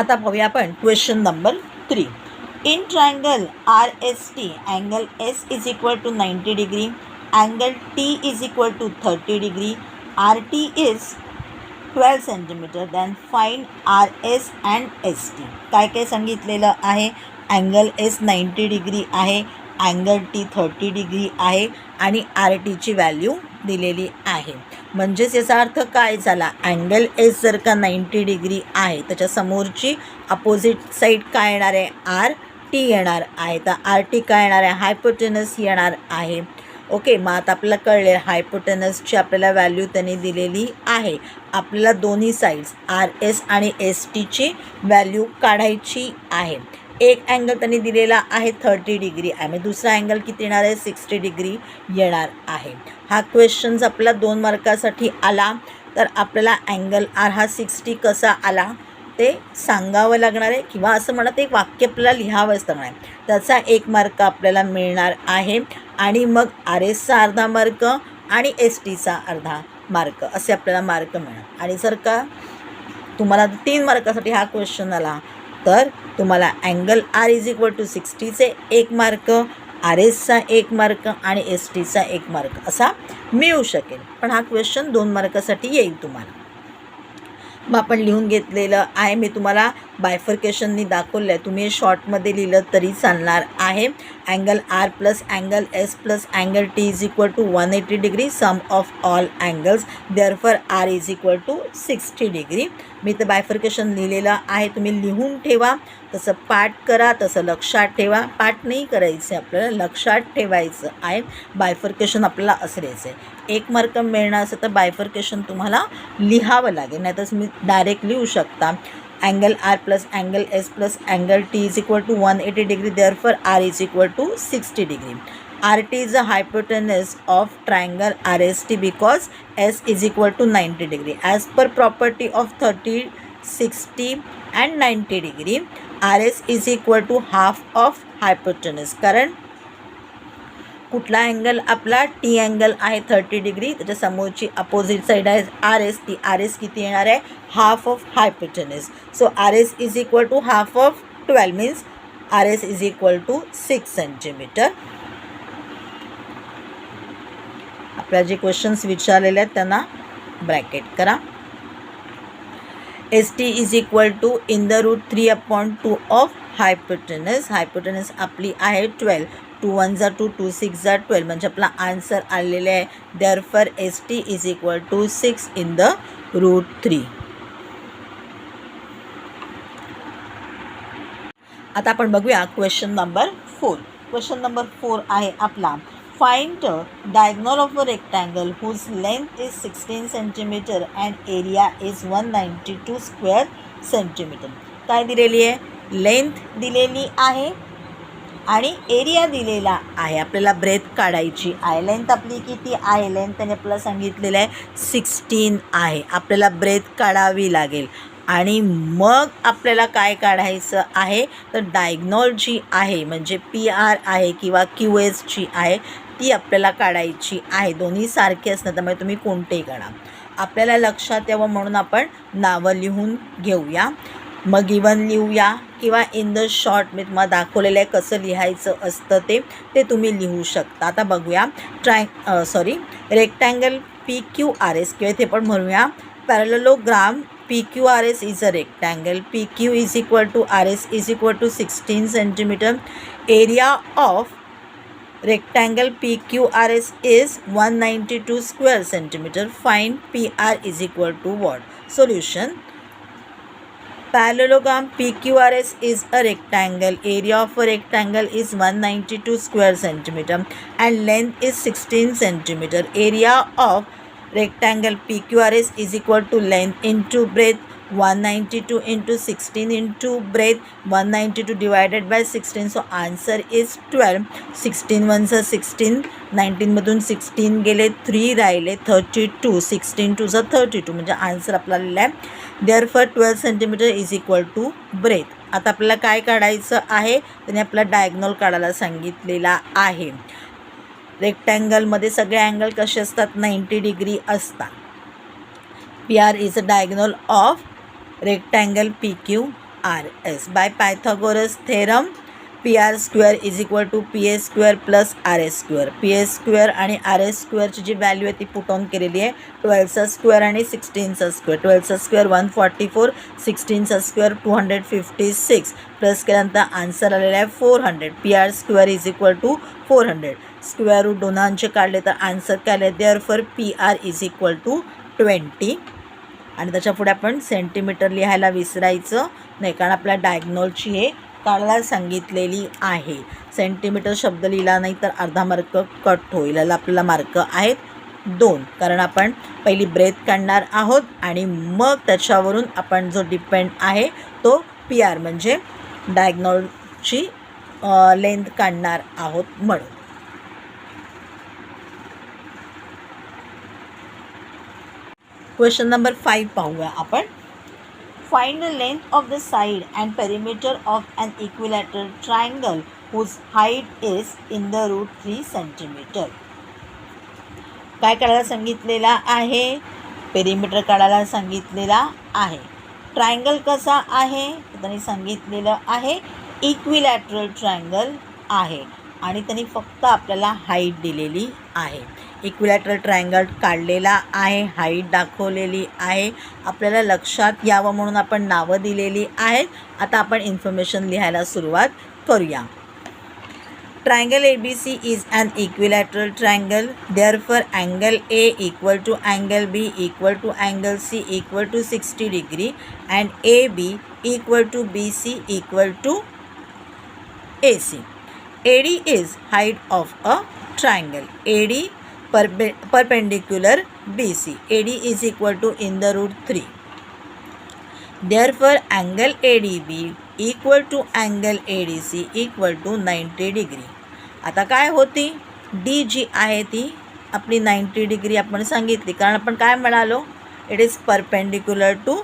आता पाहूया आपण question number 3. In triangle RST, angle S is equal to 90 degree, angle T is equal to 30 degree, RT is 12 centimeter, then find RS and ST. काय सांगितलेलं आहे? Angle S 90 degree आहे, angle T 30 degree आहे आणि RTची value दिलेली आहे. म्हणजेच याचा अर्थ काय झाला? अँगल एस जर का 90 डिग्री आहे त्याच्या समोरची अपोजिट साईड काय येणार आहे? आर टी येणार आहे. तर आर टी काय येणार आहे? हायपोटेनस येणार आहे. ओके, मग आता आपल्याला कळले हायपोटेनसची आपल्याला व्हॅल्यू त्यांनी दिलेली आहे. आपल्याला दोन्ही साईड्स आर एस आणि एस टीची व्हॅल्यू काढायची आहे. एक अँगल त्यांनी दिलेला आहे 30 डिग्री आणि दुसरा अँगल किती येणार आहे? 60 डिग्री येणार आहे. हा क्वेश्चन्स आपला 2 मार्कासाठी आला. तर आपल्याला अँगल आर हा 60 कसा आला ते सांगावं लागणार आहे किंवा असं म्हणत एक वाक्य आपल्याला लिहावंच लागणार आहे. त्याचा 1 मार्क आपल्याला मिळणार आहे आणि मग आर एसचा अर्धा मार्क आणि एस टीचा अर्धा मार्क असे आपल्याला मार्क मिळणार. आणि जर का तुम्हाला 3 मार्कासाठी हा क्वेश्चन आला तर तुम्हाला angle R is equal to 60चे 1 मार्क, आर एसचा 1 मार्क आणि एस टीचा 1 मार्क असा मिळू शकेल. पण हा क्वेश्चन 2 मार्कासाठी येईल तुम्हाला. मग आपण लिहून घेतलेलं आहे. मी तुम्हाला बायफर्केशननी दाखवलं आहे. तुम्ही शॉर्टमध्ये लिहिलं तरी चालणार आहे. Angle R plus angle S plus angle T is equal to 180 degree, sum of all angles, therefore R is equal to 60 degree. मी तर बायफर्केशन लिहिलेलं आहे. तुम्ही लिहून ठेवा, तसं पाठ करा, तसं लक्षात ठेवा. पाठ नाही करायचं आहे, आपल्याला लक्षात ठेवायचं आहे. बायफर्केशन आपल्याला असं लिहायचं आहे. 1 मार्क मिळणार असेल तर बायफर्केशन तुम्हाला लिहावं लागेल, नाही तर तुम्ही डायरेक्ट लिहू शकता. Angle R plus angle S plus angle T is equal to 180 degree, therefore R is equal to 60 degree. RT is the hypotenuse of triangle RST because S is equal to 90 degree. As per property of 30, 60 and 90 degree, RS is equal to half of hypotenuse. कारण कुठला angle आपला T angle आहे 30 degree, त्याच्या समोरची opposite side आहे R S. ती R S किती येणार आहे? Half of hypotenuse. So R S is equal to half of 12 means R S is equal to 6 centimetre. आपल्या जे क्वेश्चन्स विचारलेले आहेत त्यांना ब्रॅकेट करा. S T is equal to in the root 3/2 of hypotenuse. Hypotenuse आपली आहे 12. 2 1 जा 2, 2 6 जा 12 म्हणजे आपला आन्सर आलेला आहे. Therefore S T is equal to 6 in the root 3. आता आपण बघूया क्वेश्चन नंबर 4. क्वेश्चन नंबर 4 आहे आपला Find diagonal of a rectangle whose length is 16 cm and area is 192 square centimeter. काय दिलेली आहे? लेंथ दिलेली आहे आणि एरिया दिलेला आहे. आपल्याला ब्रेथ काढायची आहे. लेंथ आपली किती आहे? लेंथ त्याने आपल्याला सांगितलेलं आहे 16 आहे. आपल्याला ब्रेथ काढावी लागेल आणि मग आपल्याला काय काढायचं आहे? तर डायगोनल जी आहे म्हणजे पी आर आहे किंवा क्यू एस जी आहे ती आपल्याला काढायची आहे. दोन्ही सारखे असणार त्यामुळे तुम्ही कोणतेही काढा. आपल्याला लक्षात यावं म्हणून आपण नावं लिहून घेऊया. मग गिवन लिहूया किंवा इन द शॉर्ट मी तुम्हाला दाखवलेलं आहे कसं लिहायचं असतं ते तुम्ही लिहू शकता. आता बघूया rectangle P Q R S किंवा इथे पण म्हणूया parallelogram PQRS is a rectangle. PQ is equal to RS is equal to 16 centimeter. Area of rectangle PQRS is 192 square centimeter. Find PR is equal to what? Solution. Parallelogram PQRS is a rectangle. Area of a rectangle is 192 square centimeter and length is 16 centimeter. Area of rectangle PQRS is equal to length into breadth 192 into 16 into breadth 192 divided by 16. So answer is 12. 16 ones are 16, 19 मधून 16 गेले, 3 राहिले, 32, 16 2 are 32 म्हणजे answer आपल्याला आहे. Therefore 12 centimetre is equal to breadth. आता आपल्याला काय काढायचं आहे? त्याने आपला डायगोनल काढायला सांगितलेला आहे. रेक्टँगलमध्ये सगळे अँगल कसे असतात? 90 डिग्री असतात. P R is a diagonal of rectangle P Q R S. By Pythagoras theorem PR square is equal to PS square plus RS square. PS square आणि RS स्क्वेअरची जी व्हॅल्यू आहे ती पुट ऑन केलेली आहे. 12चा square आणि 16चा स्क्वेअर. 12चा स्क्वेअर 144, 16चा स्क्वेअर 256 प्लस केल्यानंतर आन्सर आलेला आहे 400. PR square is equal to 400. Square root दोनांचे काढले तर आन्सर काय आले, therefore PR is equal to 20. आणि त्याच्या पुढे आपण सेंटीमीटर लिहायला विसरायचं नाही, कारण आपल्या डायग्नोलची हे काढायला सांगितलेली आहे. सेंटीमीटर शब्द लिहिला नाही तर अर्धा मार्क कट होईल. याला आपल्याला मार्क आहेत 2, कारण आपण पहिली ब्रेथ काढणार आहोत आणि मग त्याच्यावरून आपण जो डिपेंड आहे तो PR म्हणजे डायग्नोलची लेंथ काढणार आहोत म्हणून. क्वेश्चन नंबर 5 पाहूया आपण. Find the length of the side and perimeter of an equilateral triangle whose height is in the root 3 centimeter. काय काढायला सांगितलेला आहे, पेरिमीटर काढायला सांगितलेला आहे. ट्रायंगल कसा आहे त्यांनी सांगितलेलं आहे, इक्विलॅटरल ट्रायंगल आहे आणि त्यांनी फक्त आपल्याला हाईट दिलेली आहे. इक्विलॅटरल ट्रायंगल काढलेला आहे, हाईट दाखवलेली आहे. आपल्याला लक्षात यावं म्हणून आपण नावं दिलेली आहेत. आता आपण इन्फॉर्मेशन लिहायला सुरुवात करूया. Triangle ABC is an equilateral triangle. Therefore angle A equal to angle B equal to angle C equal to 60 degree and AB equal to BC equal to AC. AD is height of a triangle. AD perpendicular BC. AD is equal to in the root 3. Therefore, angle ADB equal to angle ADC equal to 90 degree. आता काय होती, D जी आहे ती आपली 90 degree आपण सांगितली, कारण आपण काय म्हणालो, it is perpendicular to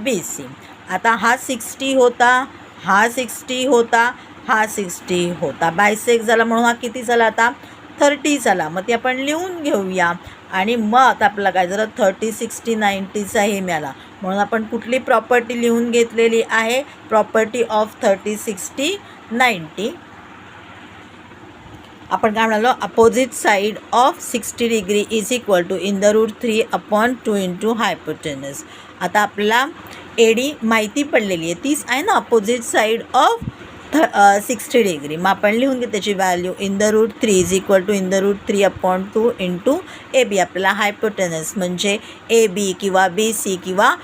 BC. आता हा 60 होता, हा 60 होता, हा 60 होता, बायसेक्ट झाला म्हणून हा किती झाला आता 30 झाला. मग ते आपण लिहून घेऊया आणि मग आता आपल्याला काय झालं 30, 60, 90चा हे मिळाला. म्हणून आपण कुठली प्रॉपर्टी लिहून घेतलेली आहे, प्रॉपर्टी ऑफ 30, 60, 90. आपण काय म्हणालो, opposite side of 60 degree is equal to in the root 3/2 into hypotenuse. आता आपल्याला AD माहिती पडलेली आहे, तीच आहे ना अपोजिट साईड ऑफ 60 डिग्री. मग आपण लिहून घे त्याची value in the root 3 is equal to in the root 3/2 into AB. आपल्याला हायपोटेनस म्हणजे AB किंवा BC किंवा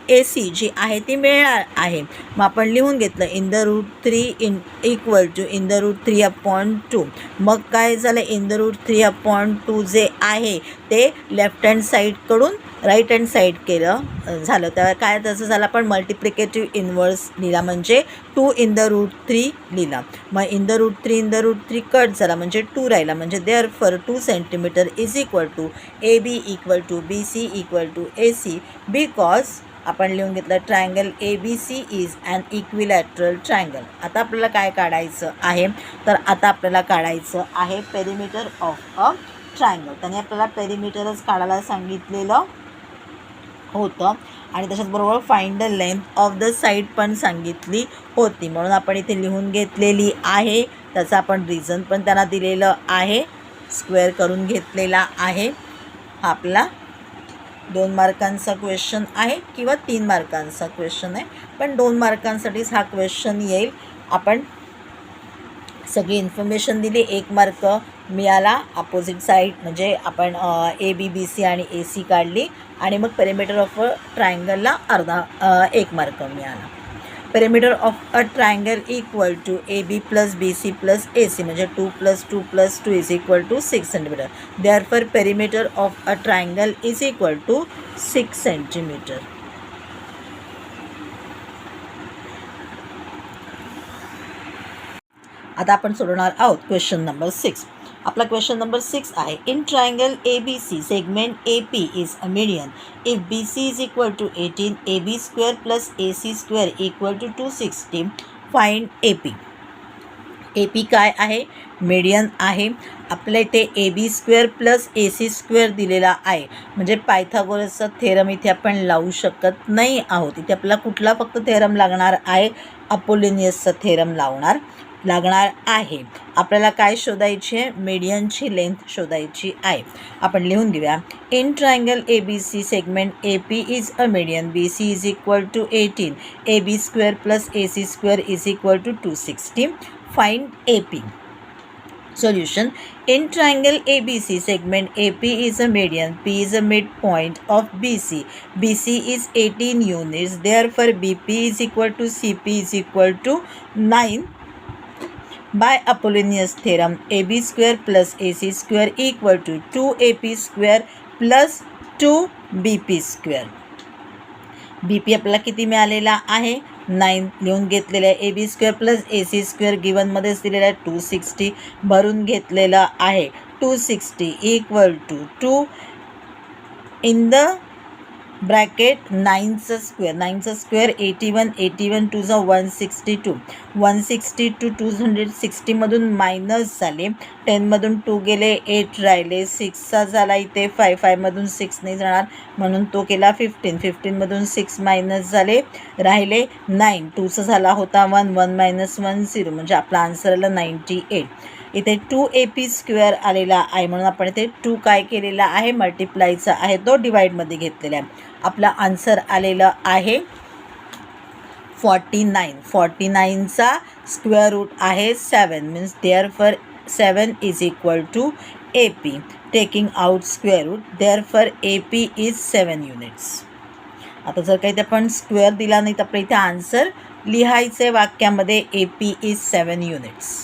AC जी आहे ती मिळणार आहे. मग आपण लिहून घेतलं in the root 3 equal to in the root 3/2. मग काय झालं, इन द रूट 3/2 जे आहे ते लेफ्ट हँड साईडकडून राईट हँड साईड केलं झालं. तर काय त्याचं झालं, आपण मल्टिप्लिकेटिव्ह इनवर्स लिहिला म्हणजे 2 इन द रूट 3 लिहिला. मग in the root 3 in the root 3 कट झाला म्हणजे 2 राहिला. म्हणजे therefore 2 centimetre is equal to AB equal to BC equal to AC. Because आपण लिहून घेतलं triangle ABC is an equilateral triangle. आता आपल्याला काय काढायचं आहे, तर आता आपल्याला काढायचं आहे पेरिमीटर ऑफ अ ट्रायंगल. त्याने आपल्याला पेरिमीटरच काढायला सांगितलेलं होतं आणि त्याच्याचबरोबर find the length of the side पण सांगितली होती. म्हणून आपण इथे लिहून घेतलेली आहे. त्याचं आपण रिझन पण त्यांना दिलेलं आहे, स्क्वेअर करून घेतलेला आहे. हा आपला 2 मार्कांचा क्वेश्चन आहे किंवा 3 मार्कांचा क्वेश्चन आहे, पण 2 मार्कांसाठीच हा क्वेश्चन येईल. आपण सगळी इन्फॉर्मेशन दिली, 1 मार्क मिळाला. अपोजिट साईड म्हणजे आपण AB, BC आणि AC काढली आणि मग पेरिमीटर ऑफ अ ट्रायंगलला 1 मार्क मिळाला. Perimeter of a triangle equal to AB plus BC plus AC म्हणजे 2 + 2 + 2 is equal to 6 centimetre. Therefore perimeter of a triangle is equal to 6 centimetre. आता आपण सोडवणार आहोत क्वेश्चन नंबर 6. आपला क्वेश्चन नंबर 6 आहे, in triangle ABC segment AP is a median. If BC is equal to 18, AB square plus AC square equal to 260, find AP. AP काय आहे, median आहे. आपल्या इथे AB² प्लस AC² दिलेला आहे, म्हणजे पायथागोरसचा थेरम इथे आपण लावू शकत नाही आहोत. इथे आपल्याला कुठला फक्त थेरम लागणार आहे, अपोलिनियसचा थेरम लागणार आहे. आपल्याला काय शोधायची आहे, मीडियनची लेंथ शोधायची आहे. आपण लिहून घेऊया. In triangle ABC segment AP is a median. BC is equal to 18. AB² plus AC² is equal to 260. Find AP. Solution. In triangle ABC segment AP is a median, P is a midpoint of BC. BC is 18 units, therefore BP is equal to CP is equal to 9. By Apollonius theorem, AB² plus AC² equal to 2AP² plus 2BP². BP आपल्याला किती मिळालेला आहे, 9 लिहून घेतलेलं आहे. AB² plus AC² गिवनमध्येच दिलेलं आहे 260, भरून घेतलेलं आहे. 260 equal to 2 in the bracket 9चा स्क्वेअर 81, 81 2 जा 162, 162 260मधून मायनस झाले, 10मधून 2 गेले, 8 राहिले, 6चा झाला इथे 5, 5मधून 6 नाही जाणार म्हणून तो केला 15, 15मधून 6 मायनस झाले, राहिले 9, 2चा झाला होता 1, 1 मायनस 1 0, म्हणजे आपला आन्सर आला 98. इथे 2AP² आलेला आहे म्हणून आपण इथे 2 काय केलेला आहे, मल्टिप्लायचा आहे, तो डिवाइडमध्ये घेतलेला आहे. आपला आन्सर आलेला आहे 49. 49चा स्क्वेअर रूट आहे 7, means therefore 7 is equal to AP. Taking out square root, therefore AP is 7 units. आता जर काही ते आपण स्क्वेअर दिला नाही तर आपल्या इथे आन्सर लिहायचे वाक्यामध्ये AP इज 7 युनिट्स.